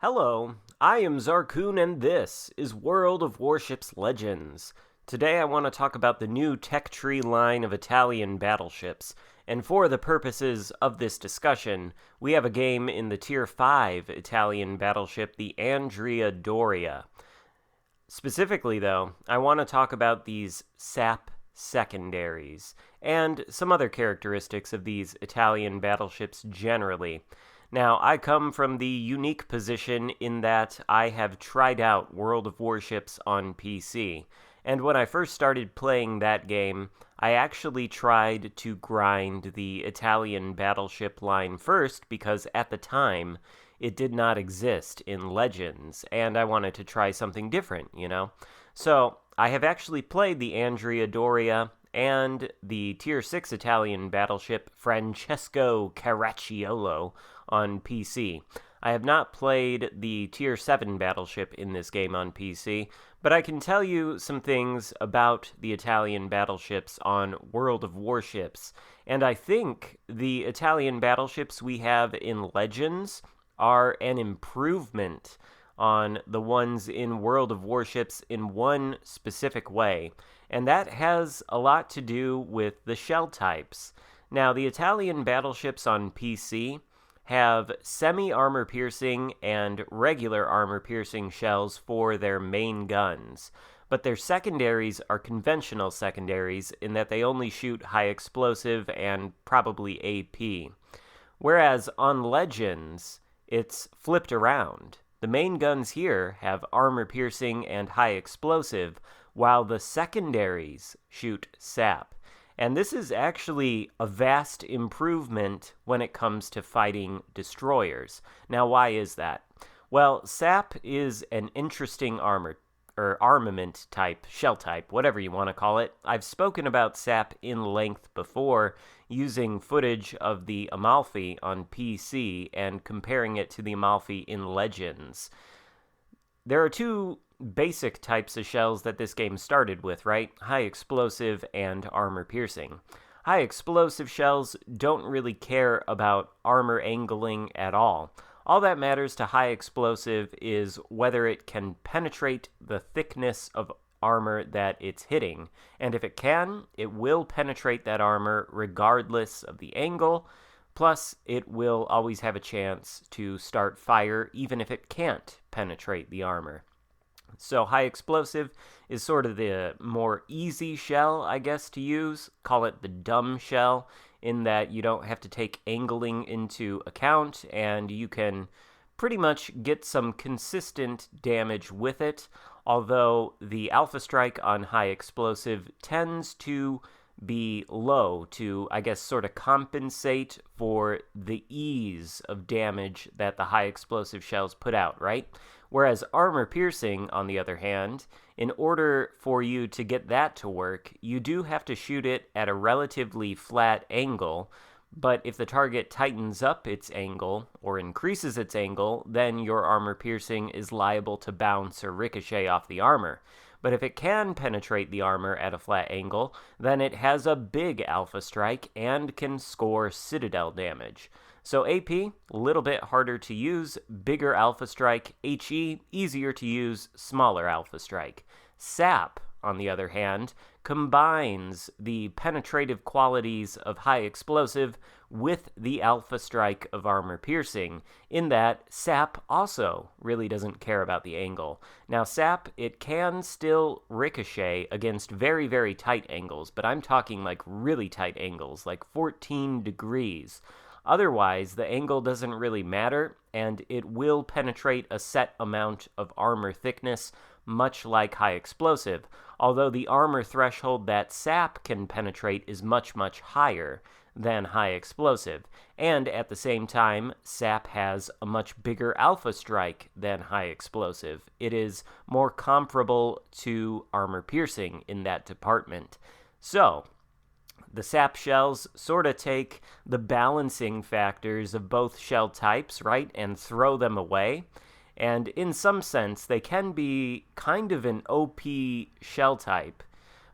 Hello, I am Xarkun and this is World of Warships Legends. Today I want to talk about the new tech tree line of Italian battleships, and for the purposes of this discussion, we have a game in the Tier 5 Italian battleship, the Andrea Doria. Specifically, though, I want to talk about these SAP secondaries, and some other characteristics of these Italian battleships generally. Now, I come from the unique position in that I have tried out World of Warships on PC, and when I first started playing that game, I actually tried to grind the Italian battleship line first because at the time, it did not exist in Legends, and I wanted to try something different. So, I have actually played the Andrea Doria and the Tier 6 Italian battleship Francesco Caracciolo on PC. I have not played the Tier 7 battleship in this game on PC, but I can tell you some things about the Italian battleships on World of Warships, and I think the Italian battleships we have in Legends are an improvement on the ones in World of Warships in one specific way, and that has a lot to do with the shell types. Now, the Italian battleships on PC have semi-armor piercing and regular armor piercing shells for their main guns, but their secondaries are conventional secondaries in that they only shoot high explosive and probably AP. Whereas on Legends, it's flipped around. The main guns here have armor piercing and high explosive, while the secondaries shoot sap. And this is actually a vast improvement when it comes to fighting destroyers. Now, why is that? Well, sap is an interesting armament type, shell type, whatever you want to call it. I've spoken about sap in length before, using footage of the Amalfi on PC and comparing it to the Amalfi in Legends. There are two basic types of shells that this game started with, right? High explosive and armor piercing. High explosive shells don't really care about armor angling at all. All that matters to high explosive is whether it can penetrate the thickness of armor that it's hitting, and if it can, it will penetrate that armor regardless of the angle, plus it will always have a chance to start fire even if it can't penetrate the armor. So high explosive is sort of the more easy shell, I guess, to use. Call it the dumb shell, in that you don't have to take angling into account, and you can pretty much get some consistent damage with it, although the alpha strike on high explosive tends to be low to, I guess, sort of compensate for the ease of damage that the high explosive shells put out, right? Whereas armor piercing, on the other hand, in order for you to get that to work, you do have to shoot it at a relatively flat angle, but if the target tightens up its angle or increases its angle, then your armor piercing is liable to bounce or ricochet off the armor. But if it can penetrate the armor at a flat angle, then it has a big alpha strike and can score citadel damage. So AP, a little bit harder to use, bigger alpha strike. HE, easier to use, smaller alpha strike. SAP, on the other hand, combines the penetrative qualities of high explosive with the alpha strike of armor piercing, in that SAP also really doesn't care about the angle. Now, SAP, it can still ricochet against very, very tight angles, but I'm talking like really tight angles, like 14 degrees. Otherwise, the angle doesn't really matter, and it will penetrate a set amount of armor thickness, much like high explosive, although the armor threshold that sap can penetrate is much, much higher than high explosive, and at the same time, sap has a much bigger alpha strike than high explosive. It is more comparable to armor piercing in that department. So, the sap shells sort of take the balancing factors of both shell types, right, and throw them away. And in some sense, they can be kind of an OP shell type.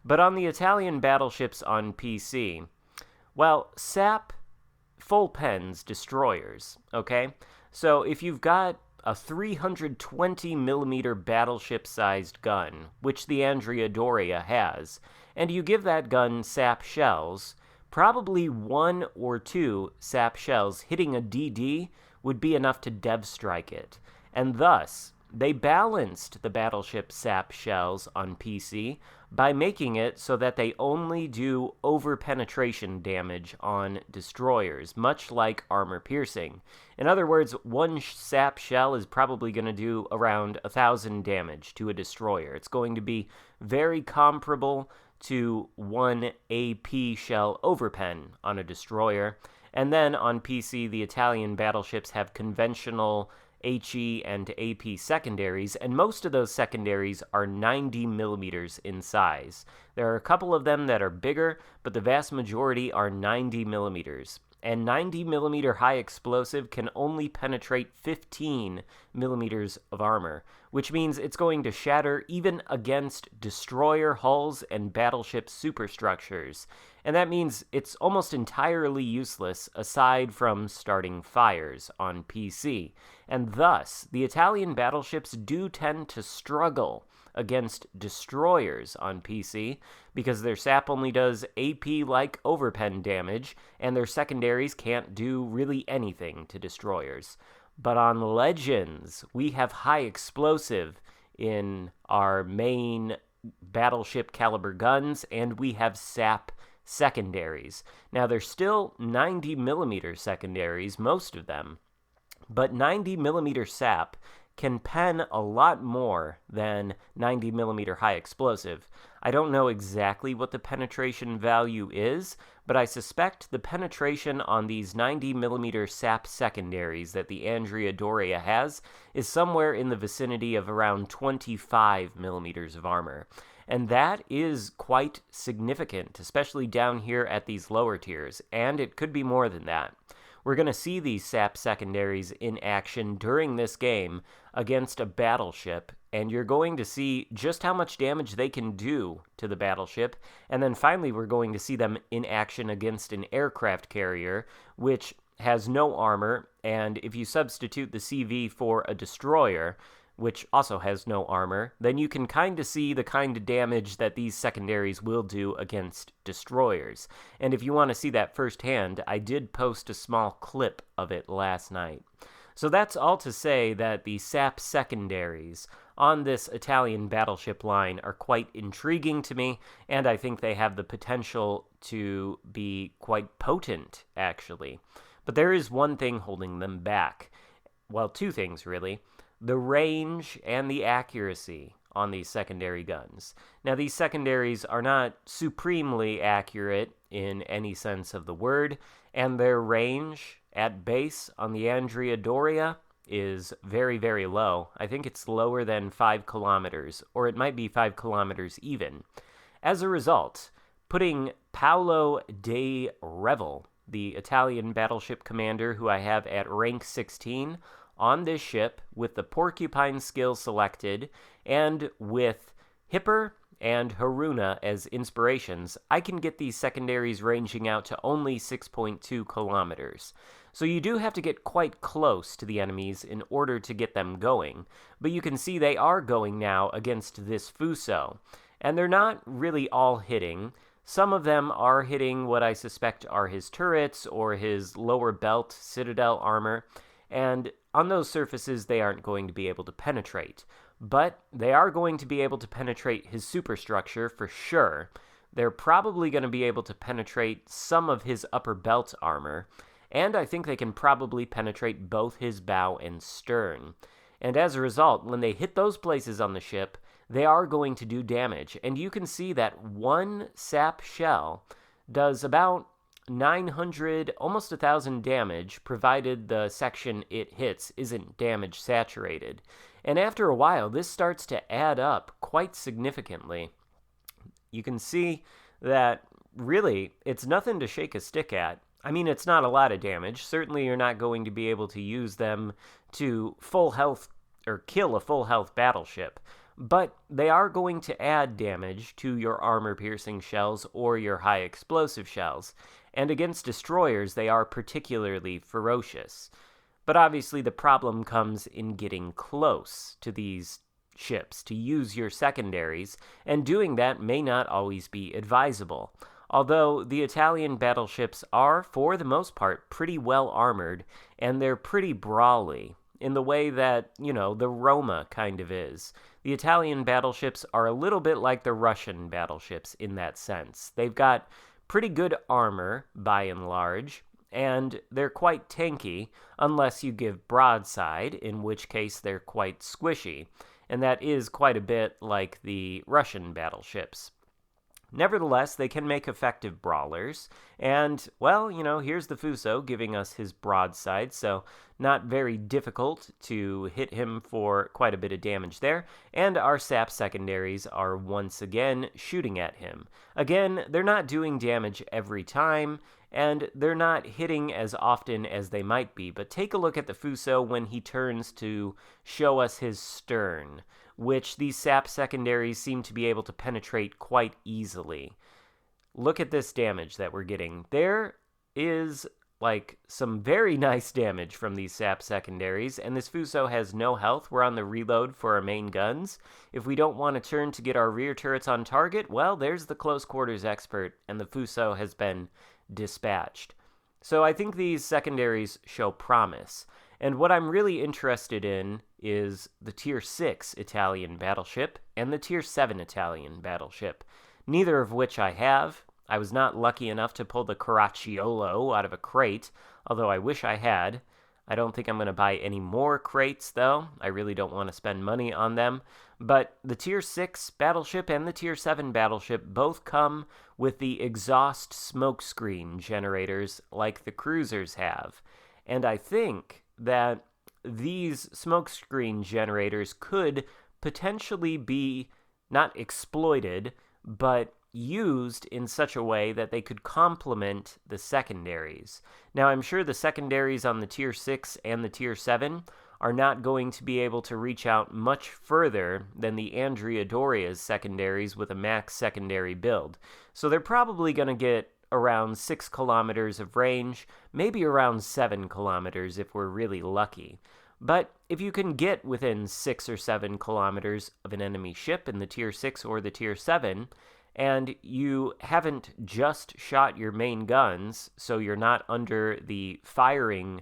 But on the Italian battleships on PC, well, sap full pens destroyers, okay? So if you've got a 320mm battleship-sized gun, which the Andrea Doria has, and you give that gun sap shells, probably 1 or 2 sap shells hitting a DD would be enough to dev strike it. And thus, they balanced the battleship sap shells on PC by making it so that they only do over-penetration damage on destroyers, much like armor piercing. In other words, one sap shell is probably going to do around 1,000 damage to a destroyer. It's going to be very comparable to one AP shell overpen on a destroyer. And then on PC, the Italian battleships have conventional HE and AP secondaries, and most of those secondaries are 90mm in size. There are a couple of them that are bigger, but the vast majority are 90mm. And 90mm high explosive can only penetrate 15mm of armor, which means it's going to shatter even against destroyer hulls and battleship superstructures. And that means it's almost entirely useless aside from starting fires on PC. And thus, the Italian battleships do tend to struggle against destroyers on PC because their sap only does AP-like overpen damage, and their secondaries can't do really anything to destroyers. But on Legends, we have high explosive in our main battleship caliber guns, and we have sap secondaries. Now, they're still 90mm secondaries, most of them, but 90mm sap can pen a lot more than 90mm high explosive. I don't know exactly what the penetration value is, but I suspect the penetration on these 90mm sap secondaries that the Andrea Doria has is somewhere in the vicinity of around 25mm of armor. And that is quite significant, especially down here at these lower tiers, and it could be more than that. We're going to see these sap secondaries in action during this game against a battleship, and you're going to see just how much damage they can do to the battleship, and then finally we're going to see them in action against an aircraft carrier, which has no armor, and if you substitute the CV for a destroyer, which also has no armor, then you can kind of see the kind of damage that these secondaries will do against destroyers. And if you want to see that firsthand, I did post a small clip of it last night. So that's all to say that the sap secondaries on this Italian battleship line are quite intriguing to me, and I think they have the potential to be quite potent, actually. But there is one thing holding them back. Well, two things, really. The range and the accuracy on these secondary guns. Now, these secondaries are not supremely accurate in any sense of the word, and their range at base on the Andrea Doria is very, very low. I think it's lower than 5 kilometers, or it might be 5 kilometers even. As a result, putting Paolo de Revel, the Italian battleship commander who I have at rank 16, on this ship with the Porcupine skill selected and with Hipper and Haruna as inspirations, I can get these secondaries ranging out to only 6.2 kilometers. So you do have to get quite close to the enemies in order to get them going, but you can see they are going now against this Fuso, and they're not really all hitting. Some of them are hitting what I suspect are his turrets or his lower belt citadel armor, and on those surfaces, they aren't going to be able to penetrate. But they are going to be able to penetrate his superstructure for sure. They're probably going to be able to penetrate some of his upper belt armor. And I think they can probably penetrate both his bow and stern. And as a result, when they hit those places on the ship, they are going to do damage. And you can see that one sap shell does about 900, almost 1,000 damage, provided the section it hits isn't damage saturated. And after a while, this starts to add up quite significantly. You can see that, really, it's nothing to shake a stick at. I mean, it's not a lot of damage. Certainly you're not going to be able to use them to full health, or kill a full health battleship. But they are going to add damage to your armor-piercing shells or your high-explosive shells, and against destroyers they are particularly ferocious. But obviously the problem comes in getting close to these ships to use your secondaries, and doing that may not always be advisable. Although the Italian battleships are, for the most part, pretty well armored, and they're pretty brawly, in the way that, the Roma kind of is. The Italian battleships are a little bit like the Russian battleships in that sense. They've got pretty good armor, by and large, and they're quite tanky, unless you give broadside, in which case they're quite squishy, and that is quite a bit like the Russian battleships. Nevertheless, they can make effective brawlers, and, well, here's the Fuso giving us his broadside, so not very difficult to hit him for quite a bit of damage there, and our sap secondaries are once again shooting at him. Again, they're not doing damage every time, and they're not hitting as often as they might be, but take a look at the Fuso when he turns to show us his stern, which these sap secondaries seem to be able to penetrate quite easily. Look at this damage that we're getting. There is, some very nice damage from these sap secondaries, and this Fuso has no health. We're on the reload for our main guns. If we don't want to turn to get our rear turrets on target, well, there's the close quarters expert, and the Fuso has been dispatched. So I think these secondaries show promise. And what I'm really interested in is the Tier 6 Italian battleship and the Tier 7 Italian battleship, neither of which I have. I was not lucky enough to pull the Caracciolo out of a crate, although I wish I had. I don't think I'm going to buy any more crates, though. I really don't want to spend money on them. But the Tier 6 battleship and the Tier 7 battleship both come with the exhaust smokescreen generators like the cruisers have. And I think that these smokescreen generators could potentially be not exploited, but used in such a way that they could complement the secondaries. Now, I'm sure the secondaries on the Tier 6 and the Tier 7 are not going to be able to reach out much further than the Andrea Doria's secondaries with a max secondary build. So they're probably going to get around 6 kilometers of range, maybe around 7 kilometers if we're really lucky. But if you can get within 6 or 7 kilometers of an enemy ship in the Tier 6 or the Tier 7, and you haven't just shot your main guns, so you're not under the firing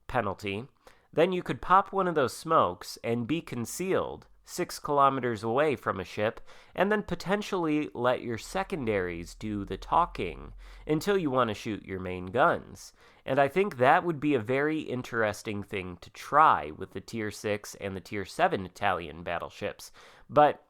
penalty, then you could pop one of those smokes and be concealed 6 kilometers away from a ship, and then potentially let your secondaries do the talking until you want to shoot your main guns. And I think that would be a very interesting thing to try with the Tier 6 and the Tier 7 Italian battleships. But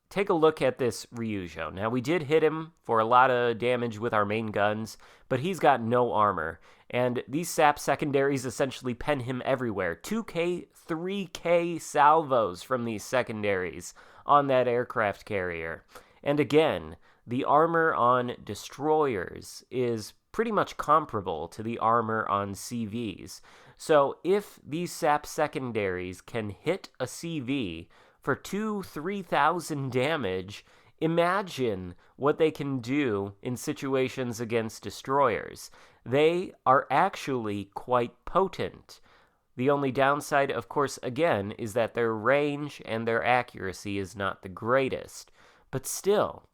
take a look at this Ryujo. Now, we did hit him for a lot of damage with our main guns, but he's got no armor. And these sap secondaries essentially pen him everywhere. 2K, 3K salvos from these secondaries on that aircraft carrier. And again, the armor on destroyers is pretty much comparable to the armor on CVs. So if these sap secondaries can hit a CV for 2,000-3,000 damage, imagine what they can do in situations against destroyers. They are actually quite potent. The only downside, of course, again, is that their range and their accuracy is not the greatest. But still,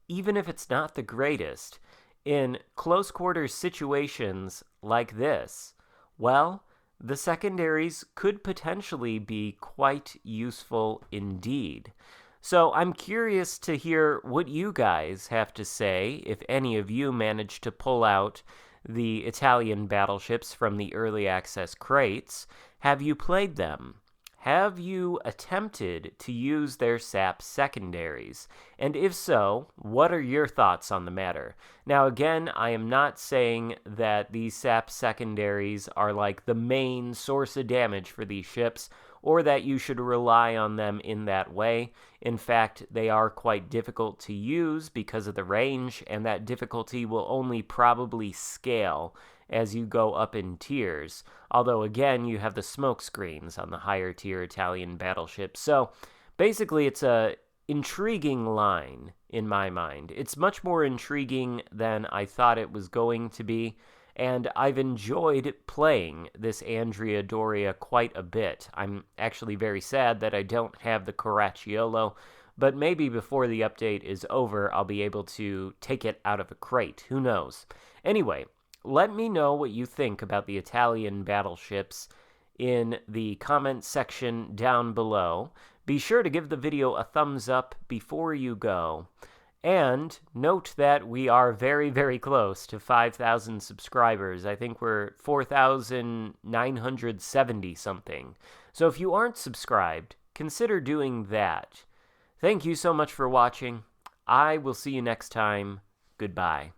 even if it's not the greatest, in close quarters situations like this, well, the secondaries could potentially be quite useful indeed. So I'm curious to hear what you guys have to say if any of you manage to pull out the Italian battleships from the early access crates. Have you played them? Have you attempted to use their sap secondaries? And if so, what are your thoughts on the matter? Now again, I am not saying that these sap secondaries are like the main source of damage for these ships, or that you should rely on them in that way. In fact, they are quite difficult to use because of the range, and that difficulty will only probably scale as you go up in tiers. Although, again, you have the smoke screens on the higher tier Italian battleships. So, basically, it's a intriguing line in my mind. It's much more intriguing than I thought it was going to be. and I've enjoyed playing this Andrea Doria quite a bit. I'm actually very sad that I don't have the Caracciolo, but maybe before the update is over, I'll be able to take it out of a crate. Who knows? Anyway, let me know what you think about the Italian battleships in the comment section down below. Be sure to give the video a thumbs up before you go. And note that we are very, very close to 5,000 subscribers. I think we're 4,970 something. So if you aren't subscribed, consider doing that. Thank you so much for watching. I will see you next time. Goodbye.